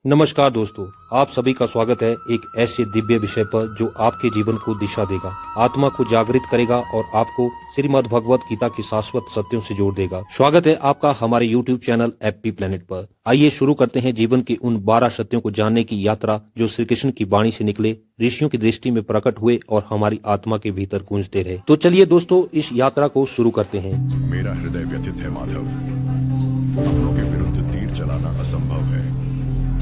नमस्कार दोस्तों, आप सभी का स्वागत है एक ऐसे दिव्य विषय पर जो आपके जीवन को दिशा देगा, आत्मा को जागृत करेगा और आपको श्रीमद् भगवत गीता की शाश्वत सत्यों से जोड़ देगा। स्वागत है आपका हमारे YouTube चैनल हैप्पी प्लेनेट पर। आइए शुरू करते हैं जीवन की उन 12 सत्यों को जानने की यात्रा जो श्री कृष्ण की वाणी से निकले, ऋषियों की दृष्टि में प्रकट हुए और हमारी आत्मा के भीतर गूंजते रहे। तो चलिए दोस्तों, इस यात्रा को शुरू करते हैं। मेरा हृदय व्यथित है माधव, अपनों के विरुद्ध तीर चलाना असंभव है।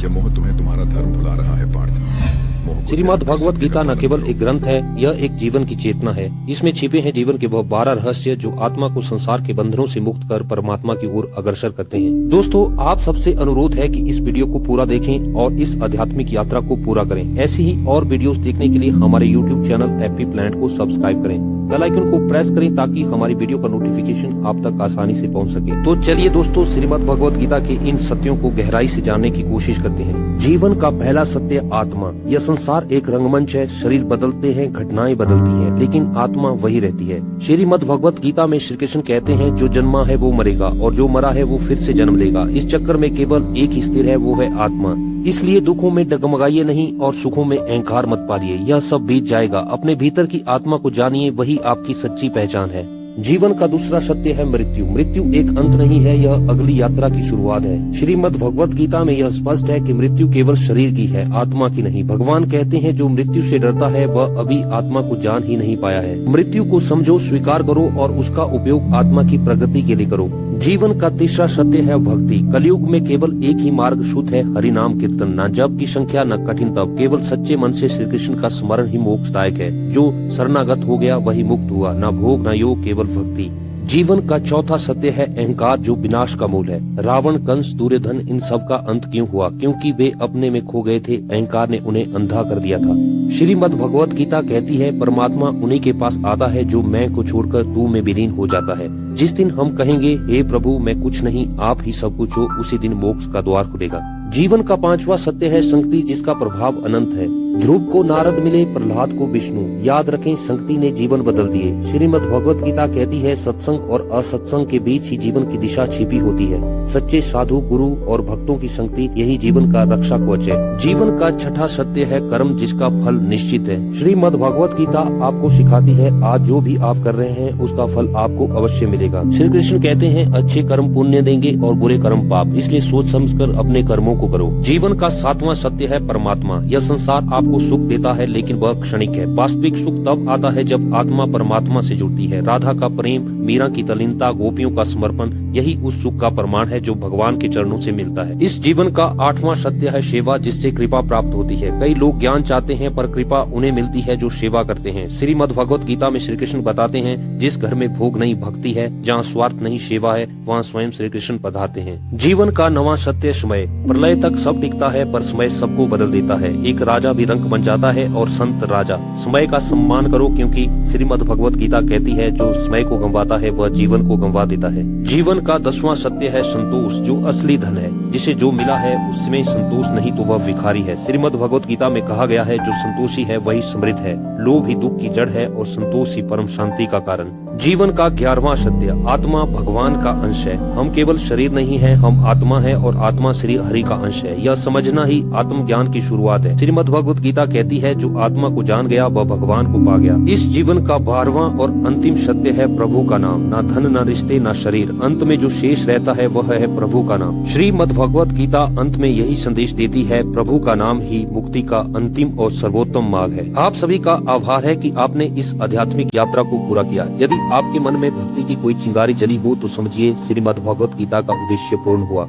यह मोह तुम्हें तुम्हारा धर्म भुला रहा है पार्थ। श्रीमद् भगवत गीता न केवल एक ग्रंथ है, यह एक जीवन की चेतना है। इसमें छिपे हैं जीवन के वह 12 रहस्य जो आत्मा को संसार के बंधनों से मुक्त कर परमात्मा की ओर अग्रसर करते हैं। दोस्तों, आप सबसे अनुरोध है कि इस वीडियो को पूरा देखें और इस आध्यात्मिक यात्रा को पूरा करें। ऐसी ही और वीडियोस देखने के लिए हमारे YouTube चैनल हैप्पी प्लेनेट को सब्सक्राइब करें, बेल आइकन को प्रेस करें ताकि हमारी वीडियो का नोटिफिकेशन आप तक आसानी से पहुंच सके। तो चलिए दोस्तों, श्रीमद् भगवत गीता के इन सत्यों को गहराई से जानने की कोशिश करते हैं। जीवन का पहला सत्य आत्मा। यह संसार एक रंगमंच है, शरीर बदलते हैं, घटनाएं बदलती हैं, लेकिन आत्मा वही रहती है। श्रीमद् भगवत गीता में श्री कृष्ण कहते हैं, जो जन्मा है वो मरेगा और जो मरा है वो फिर से जन्म लेगा। इस चक्कर में केवल एक ही स्थिर है, वो है आत्मा। इसलिए दुखों में डगमगाइए नहीं और सुखों में अहंकार मत पालिए, यह सब बीत जाएगा। अपने भीतर की आत्मा को जानिए, वही आपकी सच्ची पहचान है। जीवन का दूसरा सत्य है मृत्यु। मृत्यु एक अंत नहीं है, यह अगली यात्रा की शुरुआत है। श्रीमद् भगवत गीता में यह स्पष्ट है कि मृत्यु केवल शरीर की है, आत्मा की नहीं। भगवान कहते हैं, जो मृत्यु से डरता है वह अभी आत्मा को जान ही नहीं पाया है। मृत्यु को समझो, स्वीकार करो और उसका उपयोग आत्मा की प्रगति के लिए करो। जीवन का तीसरा सत्य है भक्ति। कलयुग में केवल एक ही मार्ग शुद्ध है, हरि नाम कीर्तन। न जप की संख्या न कठिन तप, केवल सच्चे मन से श्री कृष्ण का स्मरण ही मोक्षदायक है। जो शरणागत हो गया वही मुक्त हुआ। न भोग न योग, केवल भक्ति। जीवन का चौथा सत्य है अहंकार, जो विनाश का मूल है। रावण, कंस, दुर्योधन, इन सब का अंत क्यों हुआ? क्योंकि वे अपने में खो गए थे, अहंकार ने उन्हें अंधा कर दिया था। श्रीमद् भगवत गीता कहती है, परमात्मा उन्हीं के पास आता है जो मैं को छोड़कर तू में विलीन हो जाता है। जिस दिन हम कहेंगे, हे प्रभु मैं कुछ नहीं, आप ही सब कुछ हो, उसी दिन मोक्ष का द्वार खुलेगा। जीवन का पांचवा सत्य है संगति, जिसका प्रभाव अनंत है। ध्रुव को नारद मिले, प्रहलाद को विष्णु। याद रखें, संगति ने जीवन बदल दिए। श्रीमद् भगवत गीता कहती है, सत्संग और असत्संग के बीच ही जीवन की दिशा छिपी होती है। सच्चे साधु, गुरु और भक्तों की संगति यही जीवन का रक्षा कवच है। जीवन का छठा सत्य है कर्म, जिसका फल निश्चित है। श्रीमद् भगवत गीता आपको सिखाती है, आज जो भी आप कर रहे हैं उसका फल आपको अवश्य मिलेगा। श्री कृष्ण कहते हैं, अच्छे कर्म पुण्य देंगे और बुरे कर्म पाप, इसलिए सोच समझकर अपने कर्मों को करो। जीवन का सातवां सत्य है परमात्मा। यह संसार आपको सुख देता है, लेकिन वह क्षणिक है। वास्तविक सुख तब आता है जब आत्मा परमात्मा से जुड़ती है। राधा का प्रेम, मीरा की तल्लीनता, गोपियों का समर्पण, यही उस सुख का प्रमाण है जो भगवान के चरणों से मिलता है। इस जीवन का आठवां सत्य है सेवा, जिससे कृपा प्राप्त होती है। कई लोग ज्ञान चाहते हैं पर कृपा उन्हें मिलती है जो सेवा करते हैं। श्रीमद् भगवत गीता में श्री कृष्ण बताते हैं, जिस घर में भोग नहीं भक्ति है, जहाँ स्वार्थ नहीं सेवा है, वहाँ स्वयं श्री कृष्ण पधारते हैं। जीवन का नवा सत्य समय। प्रलय तक सब टिकता है पर समय सबको बदल देता है। एक राजा भी रंक बन जाता है और संत राजा। समय का सम्मान करो, क्योंकि श्रीमद् भगवत गीता कहती है, जो समय को गंवाता है वह जीवन को गंवा देता है। जीवन का 10वां सत्य है संतोष, जो असली धन है। जिसे जो मिला है उसमें संतोष नहीं तो वह भिखारी है। श्रीमद् भगवत गीता में कहा गया है, जो संतोषी है वही समृद्ध है। लोभ ही दुख की जड़ है और संतोष ही परम शांति का कारण। जीवन का 11वां सत्य, आत्मा भगवान का अंश है। हम केवल शरीर नहीं है, हम आत्मा है और आत्मा श्री हरि का अंश है। यह समझना ही आत्मज्ञान की शुरुआत है। श्रीमद् भगवत गीता कहती है, जो आत्मा को जान गया वह भगवान को पा गया। इस जीवन का 12वां और अंतिम सत्य है प्रभु का नाम। ना धन, ना रिश्ते, ना शरीर, अंत में जो शेष रहता है वह है प्रभु का नाम। श्रीमद् भगवत गीता अंत में यही संदेश देती है, प्रभु का नाम ही मुक्ति का अंतिम और सर्वोत्तम मार्ग है। आप सभी का आभार है कि आपने इस आध्यात्मिक यात्रा को पूरा किया। यदि आपके मन में भक्ति की कोई चिंगारी जली हो तो समझिए श्रीमद् भगवत गीता का उद्देश्य पूर्ण हुआ।